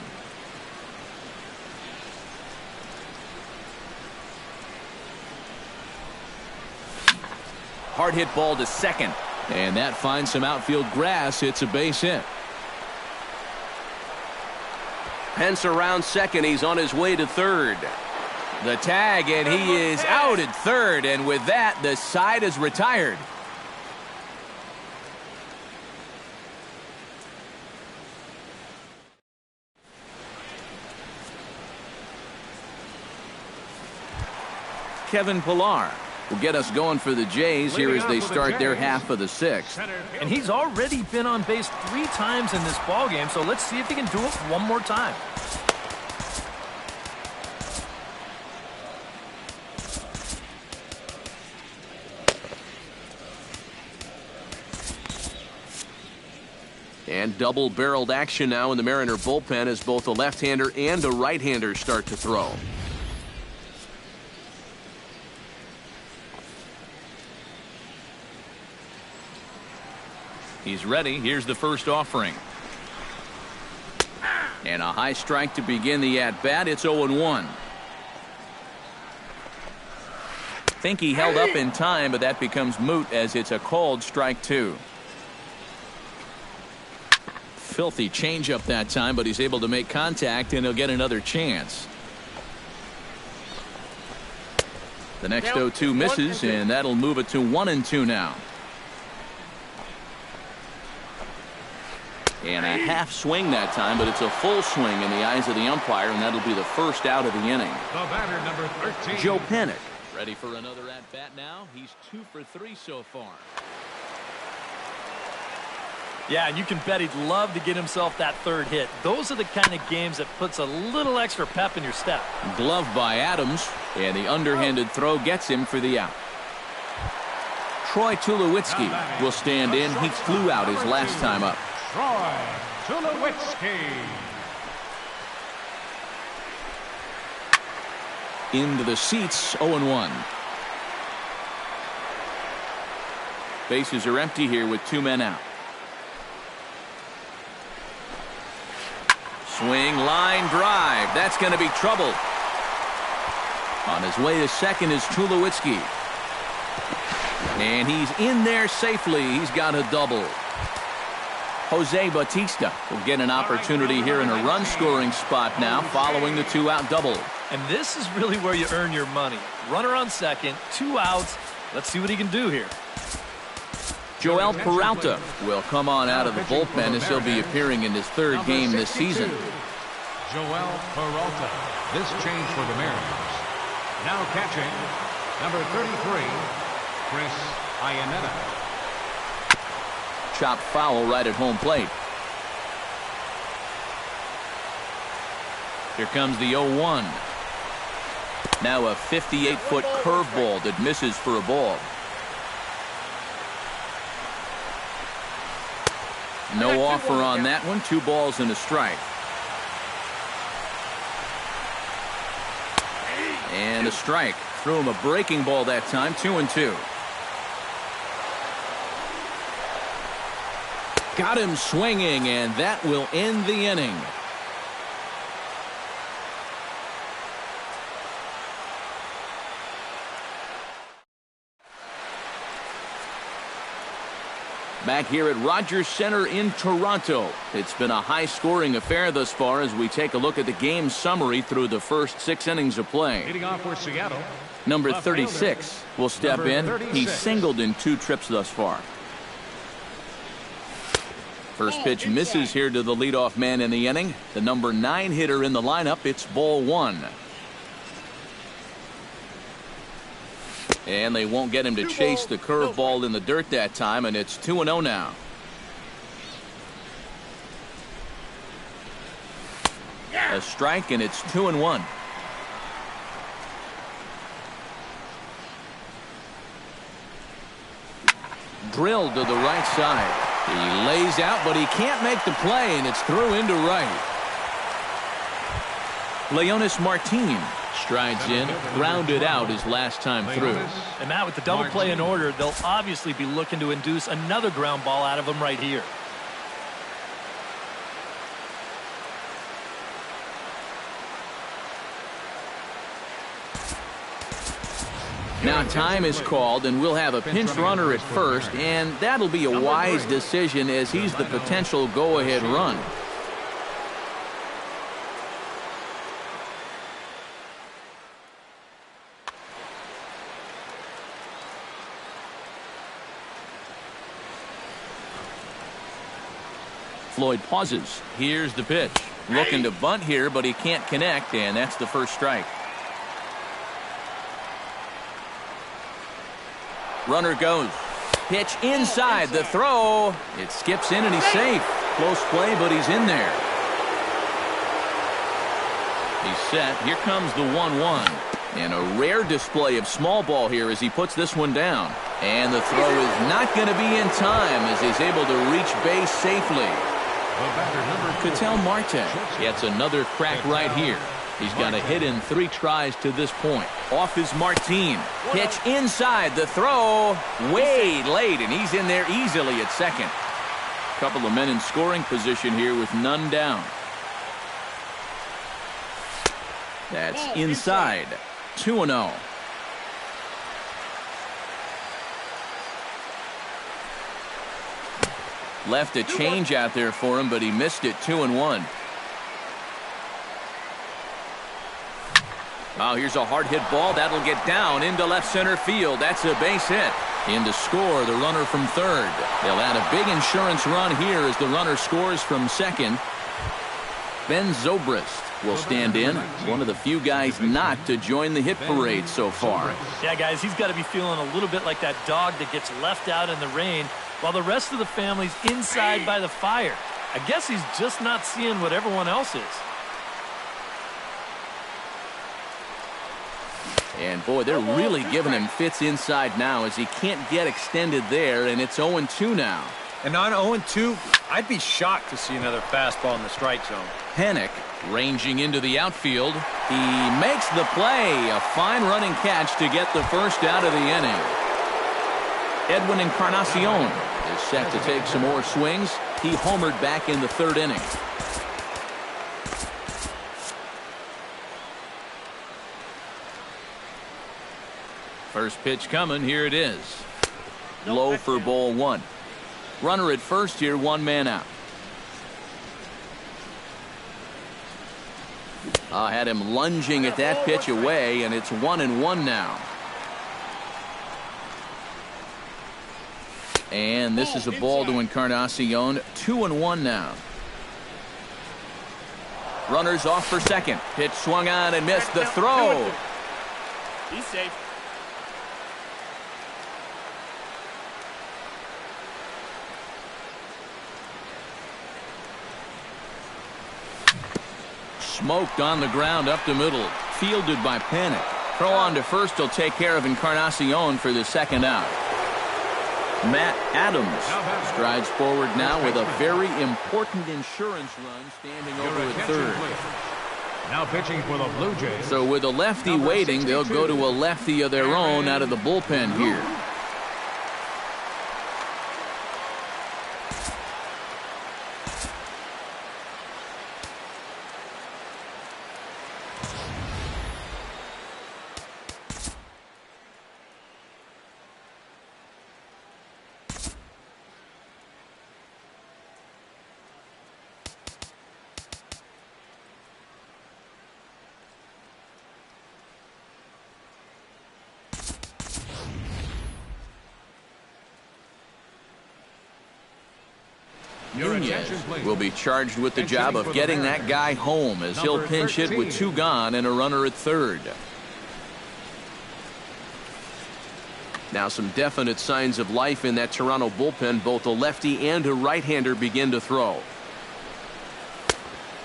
Hard hit ball to second. And that finds some outfield grass. It's a base hit. Pence around second. He's on his way to third. The tag, and he is out at third. And with that, the side is retired. Kevin Pillar will get us going for the Jays here as they start their half of the 6th. And he's already been on base 3 times in this ballgame, so let's see if he can do it one more time. And double-barreled action now in the Mariner bullpen as both a left-hander and a right-hander start to throw. He's ready. Here's the first offering. And a high strike to begin the at-bat. It's 0-1. Think he held up in time, but that becomes moot as it's a called strike 2. Filthy changeup that time, but he's able to make contact, and he'll get another chance. The next 0-2 misses, and that'll move it to 1-2 now. And a half swing that time, but it's a full swing in the eyes of the umpire, and that'll be the first out of the inning. The batter, number 13. Joe Panik ready for another at-bat now. He's 2 for 3 so far. Yeah, and you can bet he'd love to get himself that third hit. Those are the kind of games that puts a little extra pep in your step. Glove by Adams, and the underhanded throw gets him for the out. Troy Tulowitzki will stand in. He flew out his last time up. Troy Tulowitzki. Into the seats, 0-1. Bases are empty here with 2 men out. Swing, line, drive. That's going to be trouble. On his way to second is Tulowitzki. And he's in there safely. He's got a double. Jose Bautista will get an opportunity here in a run-scoring spot now following the 2-out double. And this is really where you earn your money. Runner on second, 2 outs. Let's see what he can do here. Joel Peralta will come on out of the bullpen as he'll be appearing in his 3rd game this season. Joel Peralta. This change for the Mariners. Now catching, number 33, Chris Iannetta. Chop foul right at home plate. Here comes the 0-1. Now a 58-foot curveball that misses for a ball. No offer on that one. 2 balls and a strike. And a strike. Threw him a breaking ball that time. 2-2. Got him swinging, and that will end the inning. Back here at Rogers Center in Toronto. It's been a high-scoring affair thus far as we take a look at the game summary through the first 6 innings of play. Leading off for Seattle. Number 36 will step in. He's singled in 2 trips thus far. First pitch misses here to the leadoff man in the inning. The number 9 hitter in the lineup. It's ball 1. And they won't get him to chase the curveball in the dirt that time, and it's 2-0 now. A strike, and it's 2-1. Drilled to the right side. He lays out, but he can't make the play, and it's through into right. Leonys Martin strides in, grounded out his last time through. And Matt, with the double play in order, they'll obviously be looking to induce another ground ball out of him right here. Now time is called, and we'll have a pinch runner at first, and that'll be a wise decision as he's the potential go-ahead run. Floyd pauses. Here's the pitch. Looking to bunt here, but he can't connect, and that's the first strike. Runner goes. Pitch inside. The throw. It skips in, and he's safe. Close play, but he's in there. He's set. Here comes the 1-1. And a rare display of small ball here as he puts this one down. And the throw is not going to be in time as he's able to reach base safely. KETEL MARTE gets another crack right here. He's got a hit in 3 tries to this point. Off is Martin. Pitch inside. The throw way late, and he's in there easily at second. Couple of men in scoring position here with none down. That's inside. 2-0. Left a change out there for him, but he missed it. 2-1. Oh, here's a hard hit ball that'll get down into left center field. That's a base hit. In to score, the runner from third. They'll add a big insurance run here as the runner scores from second. Ben Zobrist will stand in, one of the few guys not to join the hit parade so far. Yeah, guys, he's got to be feeling a little bit like that dog that gets left out in the rain while the rest of the family's inside by the fire. I guess he's just not seeing what everyone else is. And boy, they're really giving him fits inside now as he can't get extended there, and it's 0-2 now. And on 0-2, I'd be shocked to see another fastball in the strike zone. PANIK ranging into the outfield. He makes the play. A fine running catch to get the first out of the inning. EDWIN Encarnacion is set to take some more swings. He homered back in the third inning. First pitch coming. Here it is. Low for ball one. Runner at first here, one man out. Had him lunging at that pitch away, and it's 1-1 now. And this is a ball to Encarnacion. 2-1 now. Runners off for second. Pitch swung on and missed. The throw. He's safe. Smoked on the ground up the middle. Fielded by PANIK. Throw on to first will take care of Encarnacion for the second out. Matt Adams strides forward now with a very important insurance run standing over at third. Now pitching for the Blue Jays. So with a lefty waiting, they'll go to a lefty of their own out of the bullpen here. NUNEZ will be charged with the job of getting that guy home as he'll pinch hit with two gone and a runner at third. Now some definite signs of life in that Toronto bullpen. Both a lefty and a right-hander begin to throw.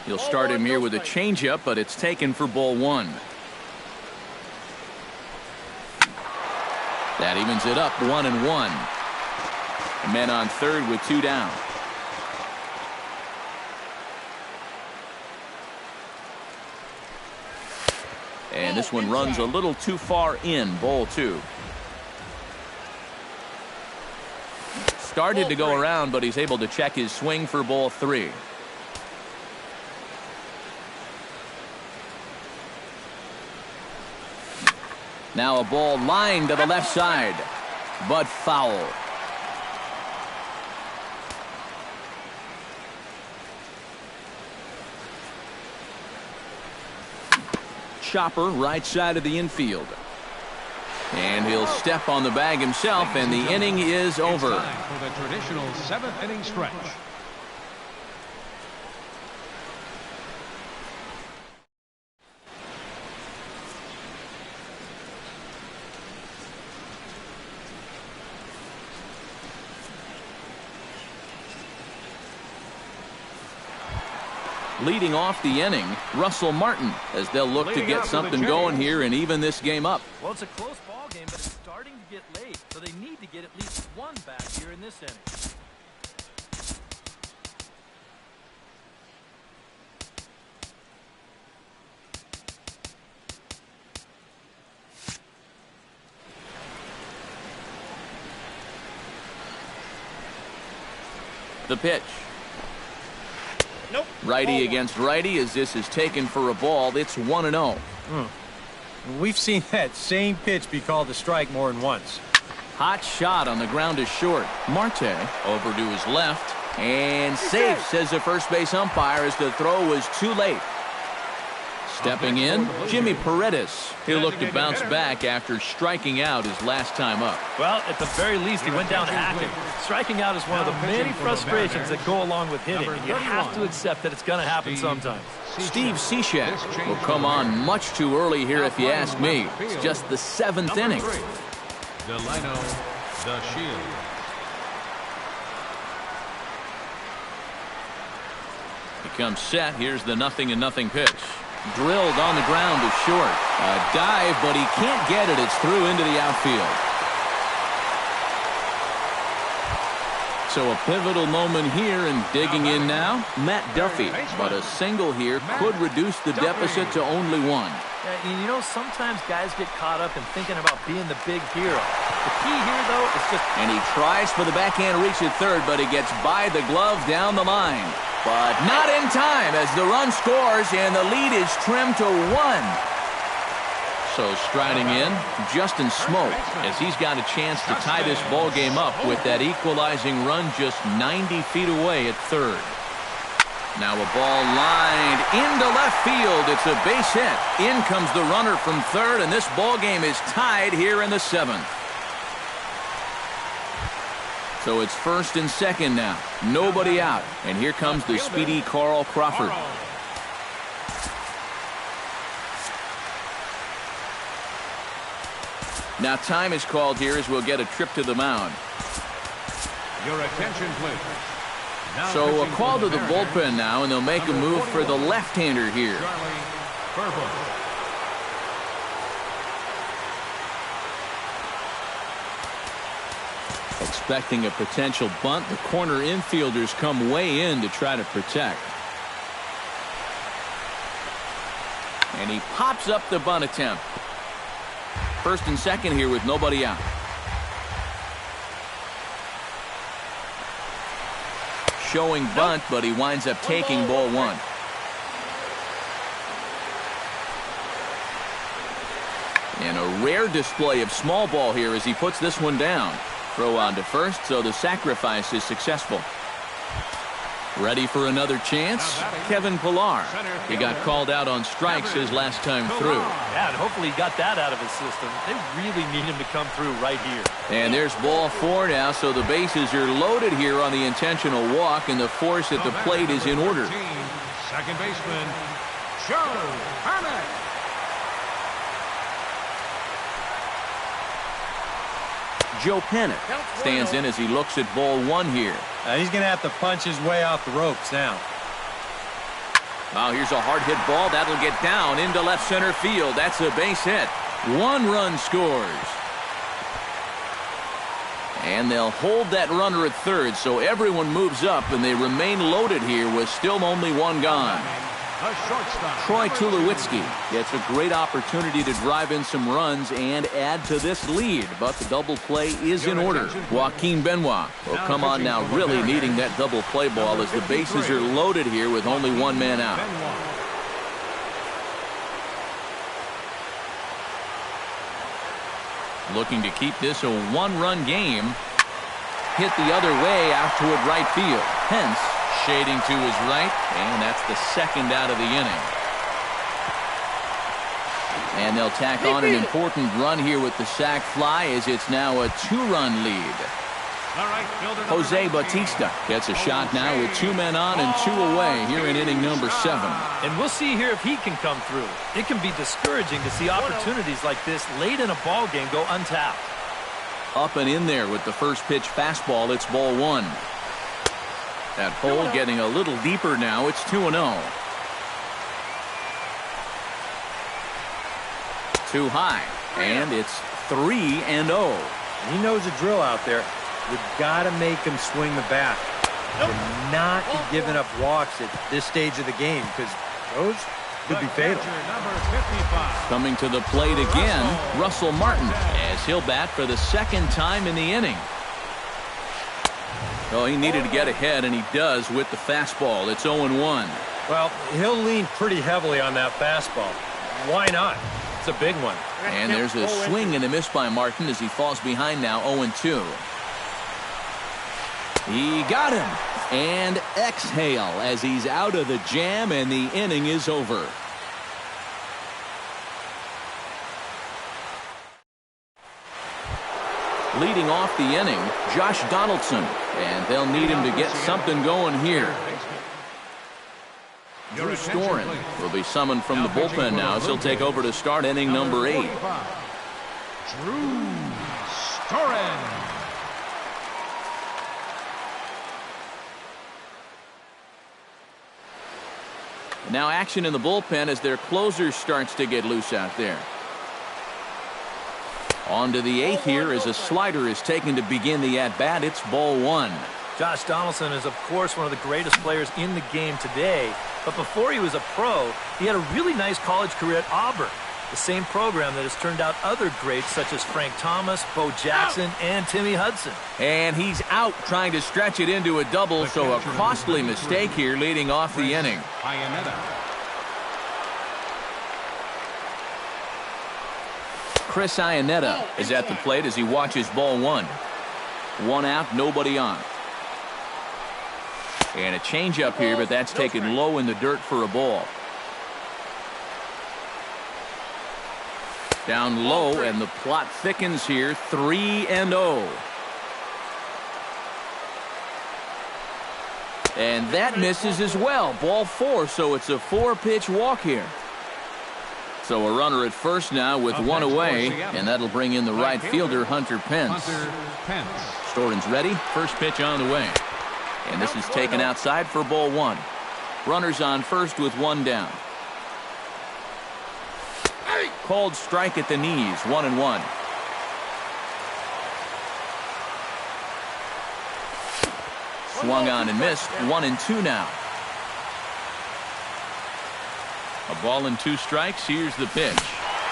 He'll start him here with a changeup, but it's taken for ball one. That evens it up, 1-1. Men on third with two down. And this one runs a little too far in, ball two. Started to go around, but he's able to check his swing for ball three. Now a ball lined to the left side, but foul. Chopper right side of the infield. And he'll step on the bag himself, and the inning is over. Time for the traditional 7th inning stretch. Leading off the inning, Russell Martin, as they'll look to get something going here and even this game up. Well, it's a close ball game, but it's starting to get late, so they need to get at least one back here in this inning. The pitch. Nope. Righty against righty as this is taken for a ball. It's 1-0. We've seen that same pitch be called a strike more than once. Hot shot on the ground is short. Marte over to his left and safe, says the first base umpire, as the throw was too late. Stepping in, Jimmy Paredes. He'll look to bounce back after striking out his last time up. Well, at the very least, he went down hacking. Striking out is one of the many frustrations that go along with hitting, and you have to accept that it's going to happen sometimes. Steve Cishek will come on much too early here if you ask me. It's just the 7th inning. DELINO, the Shield. He comes set. Here's the 0-0 pitch. Drilled on the ground to short. A dive, but he can't get it. It's through into the outfield. So a pivotal moment here, and digging in now, Matt Duffy. But a single here could reduce the deficit to only 1. Yeah, you know, sometimes guys get caught up in thinking about being the big hero. The key here, though, is just... And he tries for the backhand reach at third, but he gets by the glove down the line. But not in time as the run scores, and the lead is trimmed to 1. So striding in, Justin SMOAK, as he's got a chance to tie this ball game up with that equalizing run just 90 feet away at third. Now a ball lined into left field. It's a base hit. In comes the runner from third, and this ball game is tied here in the 7th. So it's first and second now. Nobody out. And here comes the speedy Carl Crawford. Now time is called here as we'll get a trip to the mound. Your attention, please. So a call to the bullpen now, and they'll make a move for the left-hander here. Expecting a potential bunt, the corner infielders come way in to try to protect. And he pops up the bunt attempt. First and second here with nobody out. Showing bunt, but he winds up taking ball 1. And a rare display of small ball here as he puts this one down. Throw on to first, so the sacrifice is successful. Ready for another chance? Kevin Pillar. He got called out on strikes his last time through. Yeah, and hopefully he got that out of his system. They really need him to come through right here. And there's ball 4 now, so the bases are loaded here on the intentional walk, and the force at the plate is in order. Second baseman, Joe PANIK. Joe PANIK stands in as he looks at ball 1 here. He's going to have to punch his way off the ropes now. Now here's a hard hit ball that'll get down into left center field. That's a base hit. 1 run scores. And they'll hold that runner at third, so everyone moves up, and they remain loaded here with still only 1 gone. Troy Tulowitzki gets a great opportunity to drive in some runs and add to this lead, but the double play is in order. Joaquin Benoit will come on now, really needing that double play ball as the bases are loaded here with only 1 man out. Looking to keep this a 1-run game. Hit the other way out toward right field. Pence shading to his right, and that's the 2nd out of the inning. And they'll tack on an important run here with the sac fly, as it's now a 2-run lead. Jose Bautista gets a shot now with 2 men on and 2 away here in inning number 7. And we'll see here if he can come through. It can be discouraging to see opportunities like this late in a ball game go untapped. Up and in there with the first pitch fastball. It's ball 1. That hole getting a little deeper now. It's 2-0. Too high, and it's 3-0. He knows the drill out there. You've got to make him swing the bat. And not be giving up walks at this stage of the game, because those could be fatal. Coming to the plate again, Russell Martin, as he'll bat for the 2nd time in the inning. Oh, he needed to get ahead, and he does with the fastball. It's 0-1. Well, he'll lean pretty heavily on that fastball. Why not? It's a big one. And there's a swing and a miss by Martin as he falls behind now, 0-2. He got him. And exhale as he's out of the jam, and the inning is over. Leading off the inning, Josh Donaldson. And they'll need him to get something going here. Drew Storen will be summoned from the bullpen now as he'll take over to start inning number 8. Drew Storen. Now action in the bullpen as their closer starts to get loose out there. On to the 8th here as a slider is taken to begin the at-bat. It's ball 1. Josh Donaldson is, of course, one of the greatest players in the game today. But before he was a pro, he had a really nice college career at Auburn, the same program that has turned out other greats such as Frank Thomas, Bo Jackson, and Timmy Hudson. And he's out trying to stretch it into a double, so a costly mistake here leading off the inning. Chris CIANNETTA is at the plate as he watches ball 1. 1 out, nobody on. And a changeup here, but that's taken low in the dirt for a ball. Down low, and the plot thickens here, 3-0. And that misses as well. Ball 4, so it's a 4-pitch walk here. So a runner at first now with 1 away, and that'll bring in the right fielder, Hunter Pence. Storen's ready. First pitch on the way. And this is taken outside for ball 1. Runners on first with 1 down. Called strike at the knees, 1-1. Swung on and missed, 1-2 now. A ball and 2 strikes. Here's the pitch.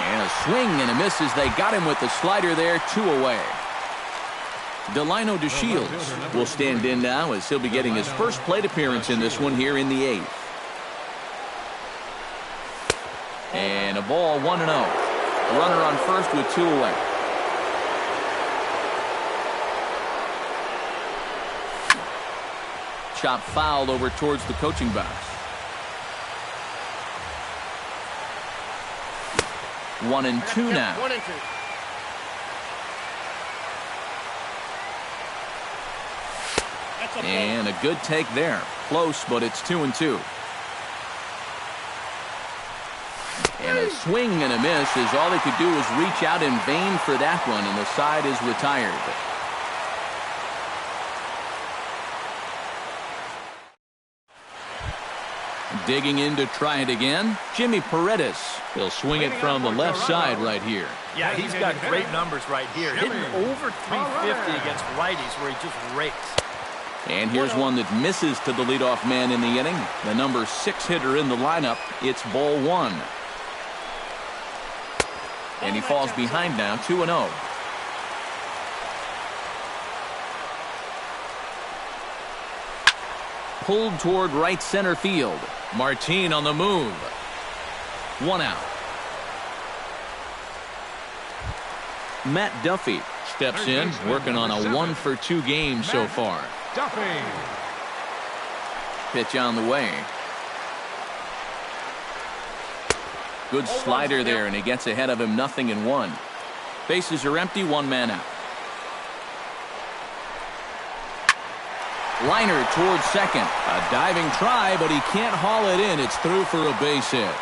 And a swing and a miss as they got him with the slider there, 2 away. DELINO DeShields will stand in now as he'll be getting his first plate appearance in this one here in the 8th. And a ball, 1-0. A runner on first with 2 away. Chop fouled over towards the coaching box. 1-2 now. 1-2. And a good take there. Close, but it's 2-2. And a swing and a miss as all he could do was reach out in vain for that one, and the side is retired. Digging in to try it again, Jimmy Paredes. He'll swing it from the left side right here. Yeah, he's got great numbers right here. Hitting over 350 against righties where he just rakes. And here's one that misses to the leadoff man in the inning. The number 6 hitter in the lineup. It's ball 1. And he falls behind now, 2-0. Pulled toward right center field. Martin on the move. 1 out. Matt Duffy steps in, working on a 1-for-2 game so far. Duffy. Pitch on the way. Good slider there, and he gets ahead of him, 0-1. Bases are empty, 1 man out. Liner towards second. A diving try, but he can't haul it in. It's through for a base hit.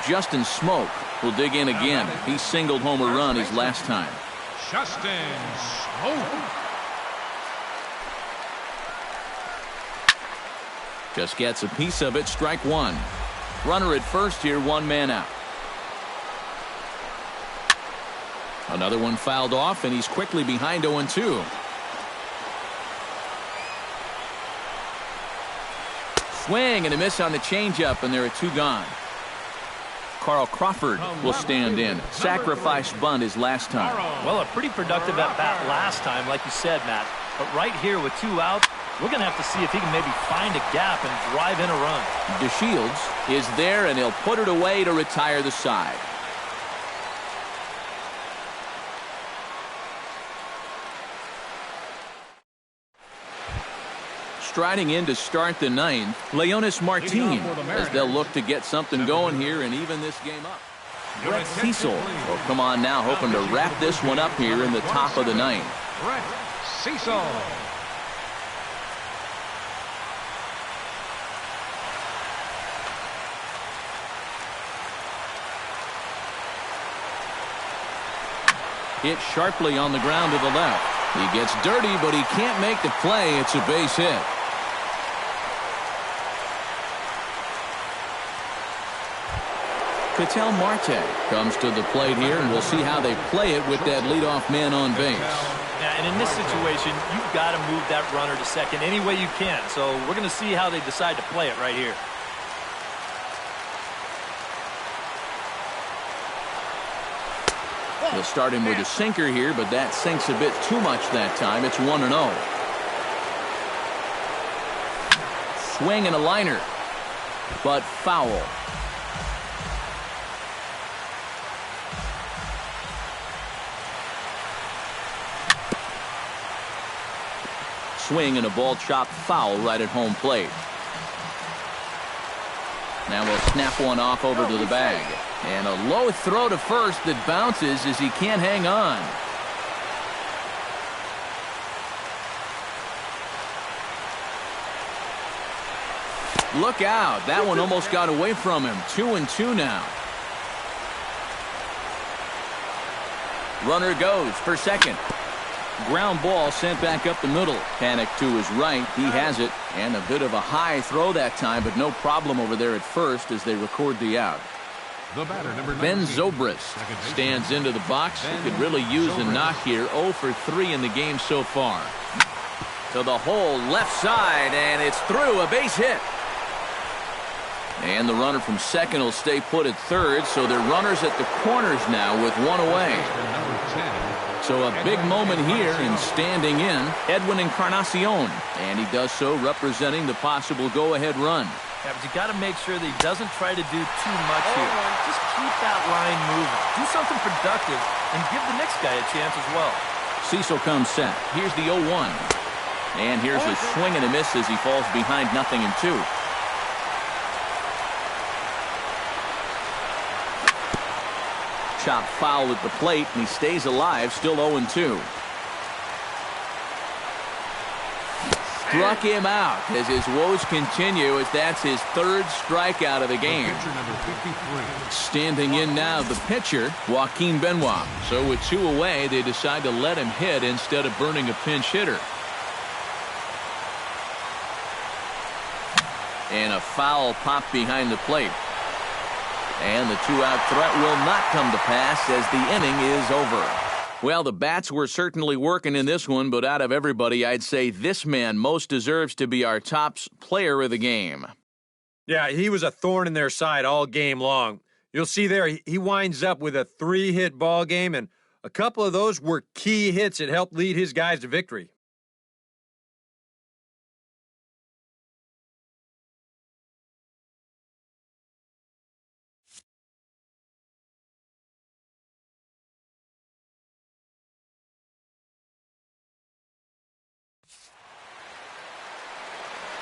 Justin SMOAK will dig in again. He singled home a run his last time. Justin SMOAK. Just gets a piece of it, strike 1. Runner at first here, 1 man out. Another one fouled off, and he's quickly behind 0-2. Swing and a miss on the changeup, and there are 2 gone. Carl Crawford will stand in. Sacrifice bunt his last time. Well, a pretty productive at-bat last time, like you said, Matt. But right here with 2 out, we're going to have to see if he can maybe find a gap and drive in a run. DeShields is there, and he'll put it away to retire the side. Striding in to start the 9th, LEONYS Martin, as they'll look to get something going here and even this game up. Brett Cecil will come on now, hoping to wrap this one up here in the top of the ninth. Brett Cecil. Hit sharply on the ground to the left. He gets dirty, but he can't make the play. It's a base hit. KETEL MARTE comes to the plate here, and we'll see how they play it with that leadoff man on base. Yeah, and in this situation, you've got to move that runner to second any way you can. So we're going to see how they decide to play it right here. They'll start him with a sinker here, but that sinks a bit too much that time. It's 1-0. Swing and a liner, but foul. Swing and a ball chopped foul right at home plate. Now we'll snap one off over to the bag. And a low throw to first that bounces as he can't hang on. Look out. That one almost got away from him. 2-2 now. Runner goes for second. Ground ball sent back up the middle. Panik to his right. He has it. And a bit of a high throw that time, but no problem over there at first as they record the out. The batter, number Ben 19. ZOBRIST stands into the box. He could really use a knock here. 0 for 3 in the game so far. To the hole left side, and it's through. A base hit. And the runner from second will stay put at third, so they're runners at the corners now with one away. Number 10. So a big moment here, and standing in, EDWIN ENCARNACION. And he does so representing the possible go-ahead run. Yeah, but you got to make sure that he doesn't try to do too much here. Just keep that line moving. Do something productive and give the next guy a chance as well. Cecil comes set. Here's the 0-1. And here's a swing and a miss as he falls behind 0-2. Chop foul at the plate, and he stays alive, still 0-2. Struck him out as his woes continue, as that's his third strikeout of the game. Pitcher number 53. Standing in now, the pitcher, Joaquin Benoit. So with 2 away, they decide to let him hit instead of burning a pinch hitter. And a foul pop behind the plate. And the 2-out threat will not come to pass as the inning is over. Well, the bats were certainly working in this one, but out of everybody, I'd say this man most deserves to be our top player of the game. Yeah, he was a thorn in their side all game long. You'll see there, he winds up with a 3-hit ball game, and a couple of those were key hits that helped lead his guys to victory.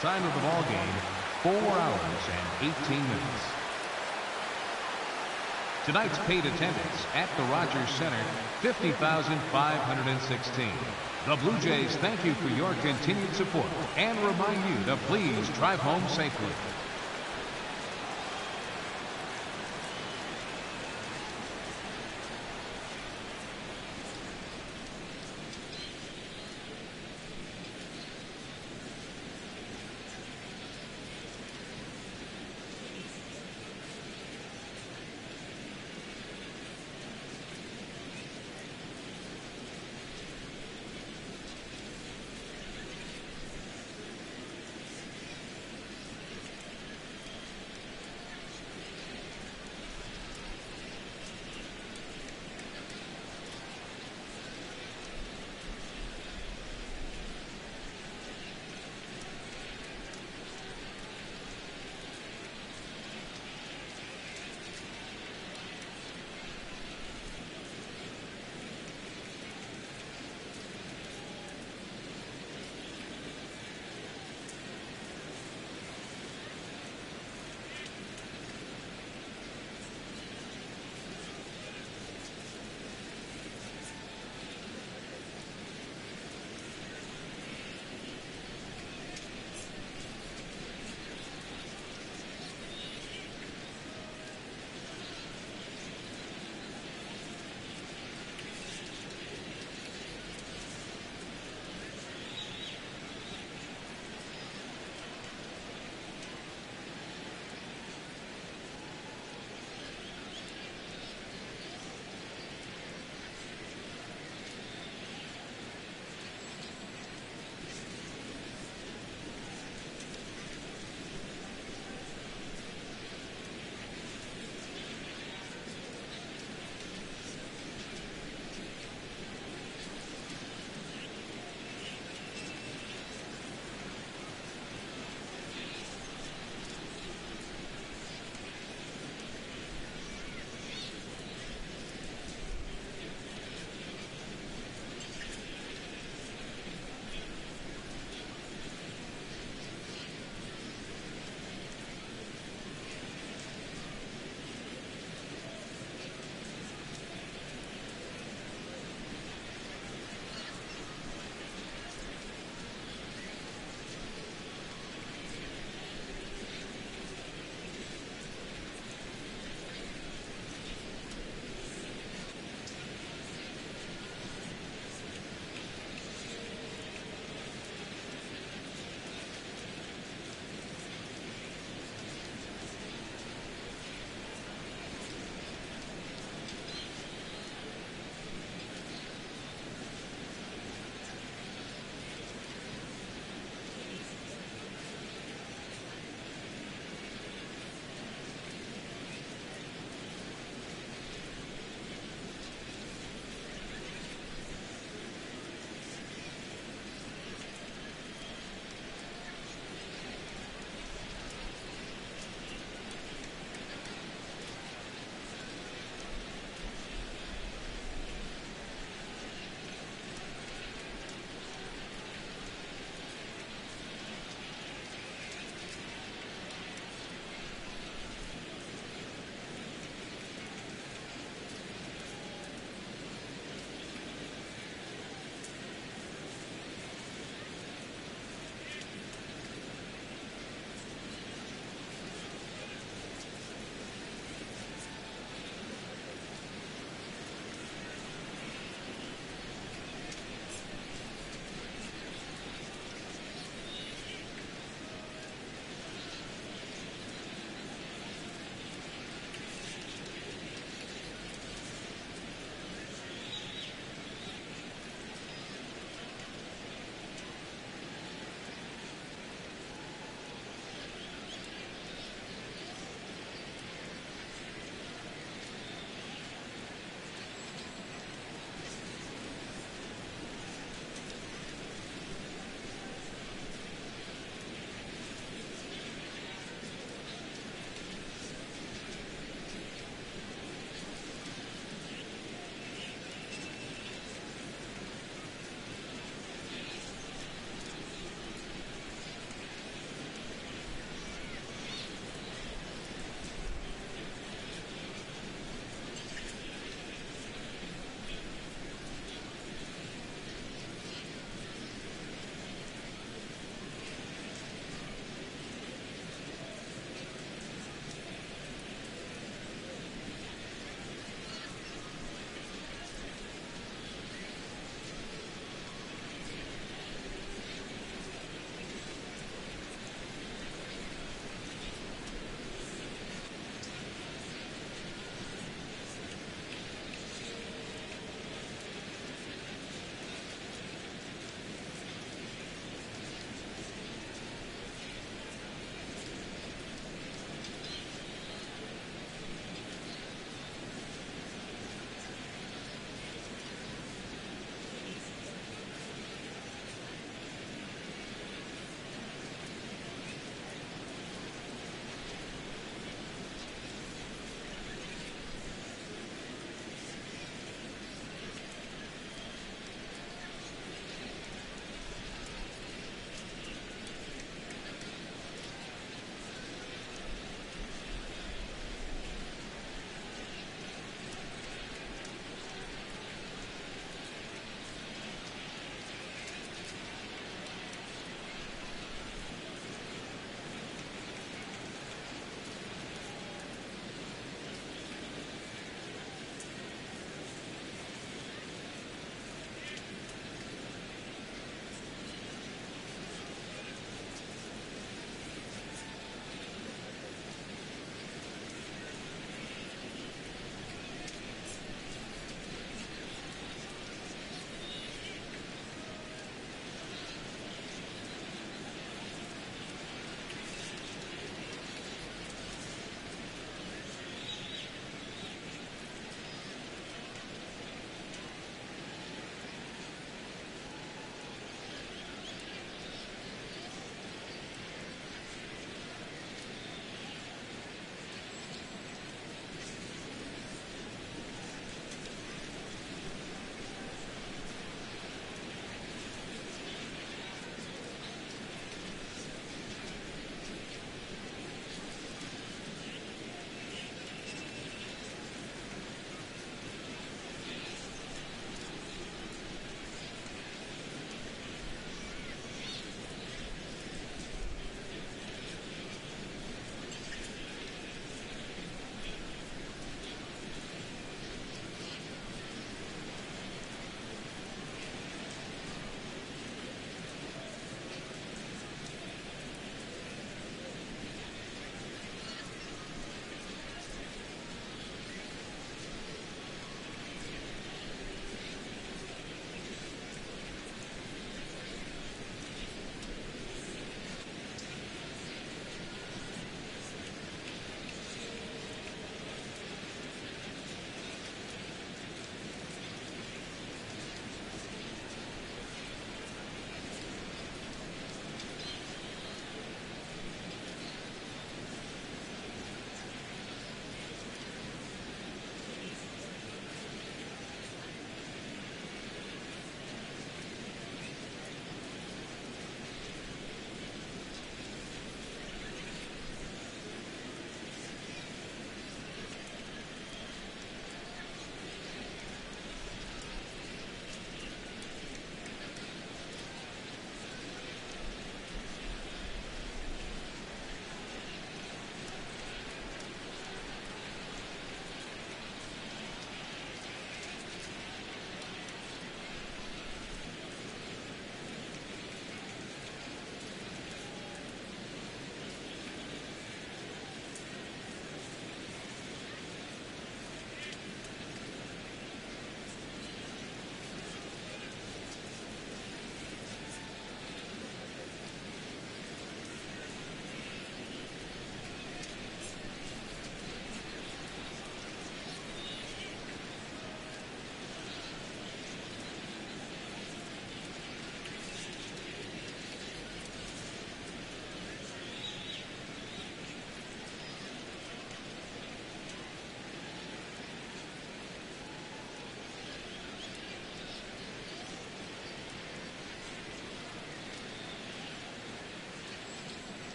Time of the ball game, 4 hours and 18 minutes. Tonight's paid attendance at the Rogers Center, 50,516. The Blue Jays thank you for your continued support and remind you to please drive home safely.